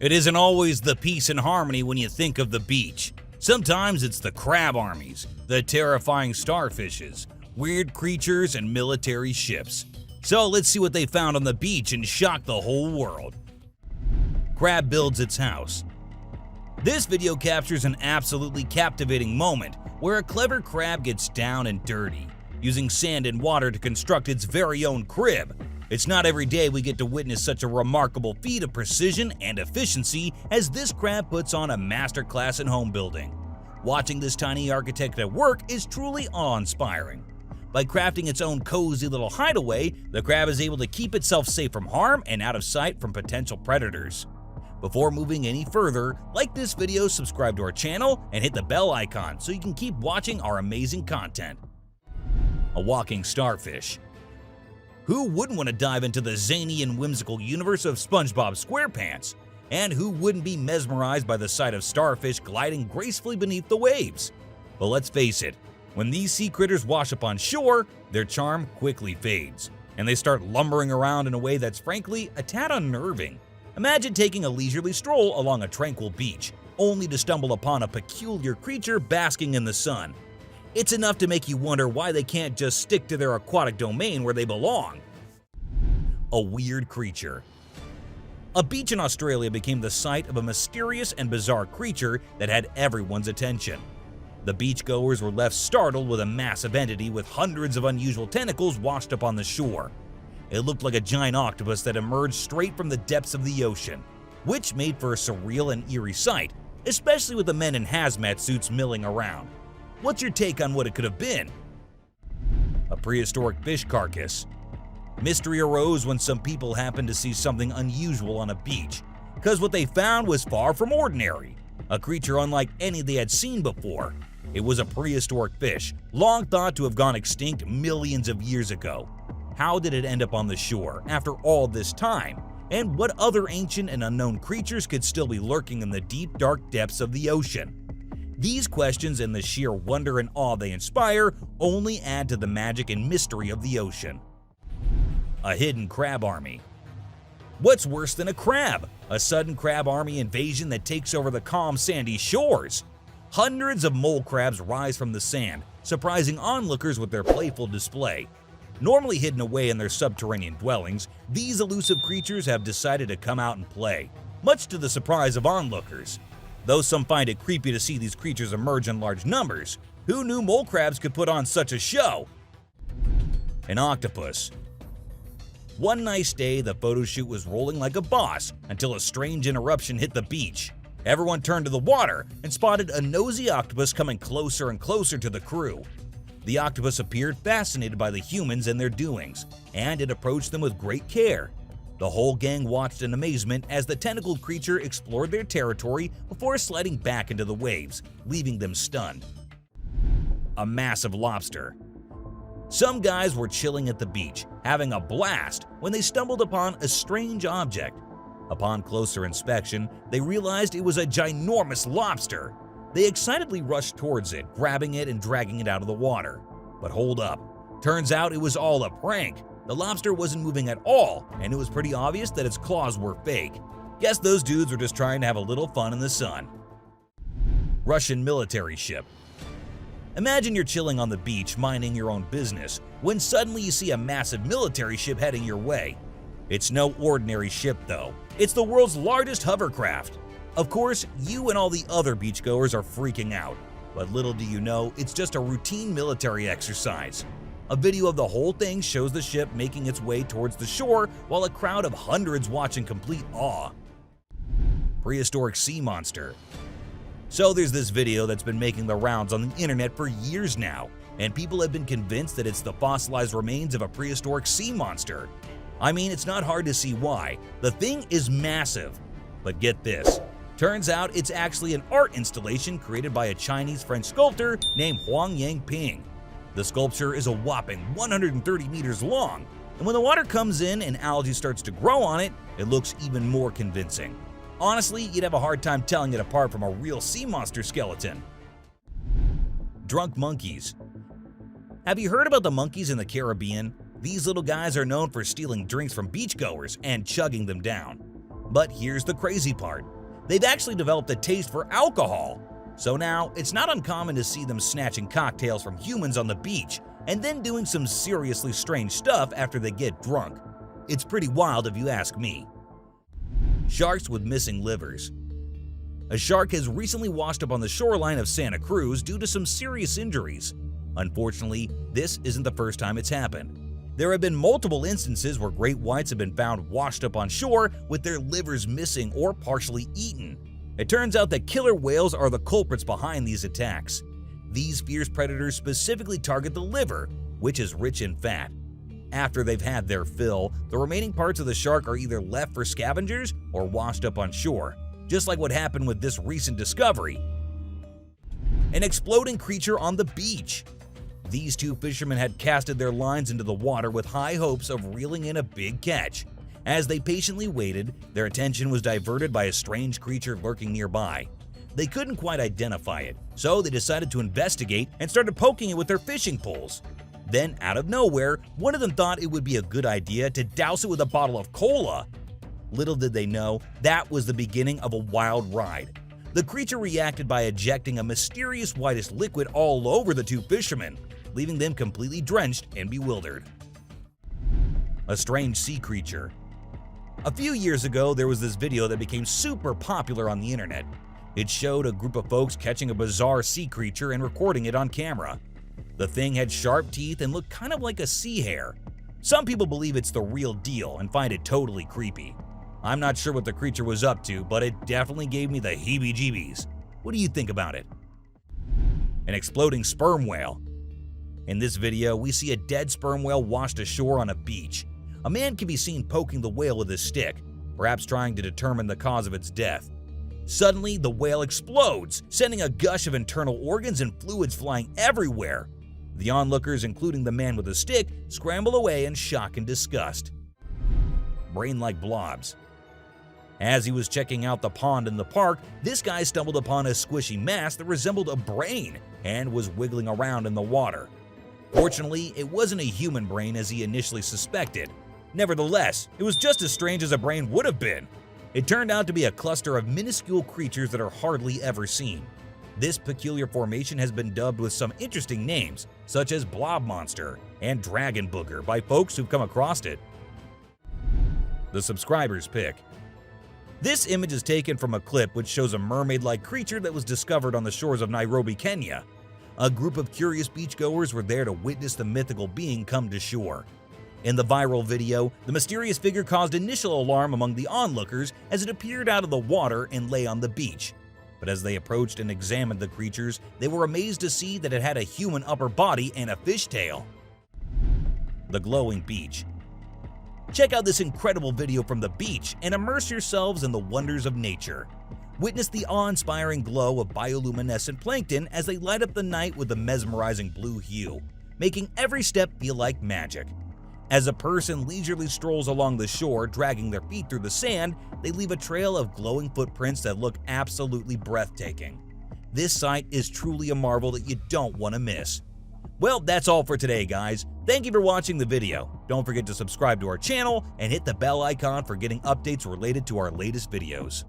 It isn't always the peace and harmony when you think of the beach. Sometimes it's the crab armies, the terrifying starfishes, weird creatures, and military ships. So let's see what they found on the beach and shock the whole world. Crab builds its house. This video captures an absolutely captivating moment where a clever crab gets down and dirty, using sand and water to construct its very own crib. It's not every day we get to witness such a remarkable feat of precision and efficiency as this crab puts on a masterclass in home building. Watching this tiny architect at work is truly awe-inspiring. By crafting its own cozy little hideaway, the crab is able to keep itself safe from harm and out of sight from potential predators. Before moving any further, like this video, subscribe to our channel, and hit the bell icon so you can keep watching our amazing content. A walking starfish. Who wouldn't want to dive into the zany and whimsical universe of SpongeBob SquarePants? And who wouldn't be mesmerized by the sight of starfish gliding gracefully beneath the waves? But let's face it, when these sea critters wash up on shore, their charm quickly fades, and they start lumbering around in a way that's frankly a tad unnerving. Imagine taking a leisurely stroll along a tranquil beach, only to stumble upon a peculiar creature basking in the sun. It's enough to make you wonder why they can't just stick to their aquatic domain where they belong. A weird creature. A beach in Australia became the site of a mysterious and bizarre creature that had everyone's attention. The beachgoers were left startled with a massive entity with hundreds of unusual tentacles washed up on the shore. It looked like a giant octopus that emerged straight from the depths of the ocean, which made for a surreal and eerie sight, especially with the men in hazmat suits milling around. What's your take on what it could have been? A prehistoric fish carcass. Mystery arose when some people happened to see something unusual on a beach, because what they found was far from ordinary. A creature unlike any they had seen before. It was a prehistoric fish, long thought to have gone extinct millions of years ago. How did it end up on the shore after all this time? And what other ancient and unknown creatures could still be lurking in the deep, dark depths of the ocean? These questions and the sheer wonder and awe they inspire only add to the magic and mystery of the ocean. A hidden crab army. What's worse than a crab? A sudden crab army invasion that takes over the calm, sandy shores. Hundreds of mole crabs rise from the sand, surprising onlookers with their playful display. Normally hidden away in their subterranean dwellings, these elusive creatures have decided to come out and play, much to the surprise of onlookers. Though some find it creepy to see these creatures emerge in large numbers, who knew mole crabs could put on such a show? An octopus. One nice day, the photo shoot was rolling like a boss until a strange interruption hit the beach. Everyone turned to the water and spotted a nosy octopus coming closer and closer to the crew. The octopus appeared fascinated by the humans and their doings, and it approached them with great care. The whole gang watched in amazement as the tentacled creature explored their territory before sliding back into the waves, leaving them stunned. A massive lobster. Some guys were chilling at the beach, having a blast, when they stumbled upon a strange object. Upon closer inspection, they realized it was a ginormous lobster. They excitedly rushed towards it, grabbing it and dragging it out of the water. But hold up. Turns out it was all a prank. The lobster wasn't moving at all, and it was pretty obvious that its claws were fake. Guess those dudes were just trying to have a little fun in the sun. Russian military ship. Imagine you're chilling on the beach minding your own business when suddenly you see a massive military ship heading your way. It's no ordinary ship though. It's the world's largest hovercraft. Of course, you and all the other beachgoers are freaking out, but little do you know, it's just a routine military exercise. A video of the whole thing shows the ship making its way towards the shore while a crowd of hundreds watch in complete awe. Prehistoric sea monster. So there's this video that's been making the rounds on the internet for years now, and people have been convinced that it's the fossilized remains of a prehistoric sea monster. I mean, it's not hard to see why. The thing is massive. But get this. Turns out it's actually an art installation created by a Chinese-French sculptor named Huang Yangping. The sculpture is a whopping 130 meters long, and when the water comes in and algae starts to grow on it, it looks even more convincing. Honestly, you'd have a hard time telling it apart from a real sea monster skeleton. Drunk monkeys. Have you heard about the monkeys in the Caribbean? These little guys are known for stealing drinks from beachgoers and chugging them down. But here's the crazy part. They've actually developed a taste for alcohol. So now, it's not uncommon to see them snatching cocktails from humans on the beach and then doing some seriously strange stuff after they get drunk. It's pretty wild if you ask me. Sharks with missing livers. A shark has recently washed up on the shoreline of Santa Cruz due to some serious injuries. Unfortunately, this isn't the first time it's happened. There have been multiple instances where great whites have been found washed up on shore with their livers missing or partially eaten. It turns out that killer whales are the culprits behind these attacks. These fierce predators specifically target the liver, which is rich in fat. After they've had their fill, the remaining parts of the shark are either left for scavengers or washed up on shore, just like what happened with this recent discovery. An exploding creature on the beach. These two fishermen had casted their lines into the water with high hopes of reeling in a big catch. As they patiently waited, their attention was diverted by a strange creature lurking nearby. They couldn't quite identify it, so they decided to investigate and started poking it with their fishing poles. Then, out of nowhere, one of them thought it would be a good idea to douse it with a bottle of cola. Little did they know, that was the beginning of a wild ride. The creature reacted by ejecting a mysterious whitish liquid all over the two fishermen, leaving them completely drenched and bewildered. A strange sea creature. A few years ago, there was this video that became super popular on the internet. It showed a group of folks catching a bizarre sea creature and recording it on camera. The thing had sharp teeth and looked kind of like a sea hare. Some people believe it's the real deal and find it totally creepy. I'm not sure what the creature was up to, but it definitely gave me the heebie-jeebies. What do you think about it? An exploding sperm whale. In this video, we see a dead sperm whale washed ashore on a beach. A man can be seen poking the whale with his stick, perhaps trying to determine the cause of its death. Suddenly, the whale explodes, sending a gush of internal organs and fluids flying everywhere. The onlookers, including the man with the stick, scramble away in shock and disgust. Brain-like blobs. As he was checking out the pond in the park, this guy stumbled upon a squishy mass that resembled a brain and was wiggling around in the water. Fortunately, it wasn't a human brain as he initially suspected. Nevertheless, it was just as strange as a brain would have been. It turned out to be a cluster of minuscule creatures that are hardly ever seen. This peculiar formation has been dubbed with some interesting names, such as blob monster and dragon booger by folks who've come across it. The subscriber's pick. This image is taken from a clip which shows a mermaid-like creature that was discovered on the shores of Nairobi, Kenya. A group of curious beachgoers were there to witness the mythical being come to shore. In the viral video, the mysterious figure caused initial alarm among the onlookers as it appeared out of the water and lay on the beach. But as they approached and examined the creatures, they were amazed to see that it had a human upper body and a fishtail. The glowing beach. Check out this incredible video from the beach and immerse yourselves in the wonders of nature. Witness the awe-inspiring glow of bioluminescent plankton as they light up the night with a mesmerizing blue hue, making every step feel like magic. As a person leisurely strolls along the shore, dragging their feet through the sand, they leave a trail of glowing footprints that look absolutely breathtaking. This sight is truly a marvel that you don't want to miss. Well, that's all for today, guys. Thank you for watching the video. Don't forget to subscribe to our channel and hit the bell icon for getting updates related to our latest videos.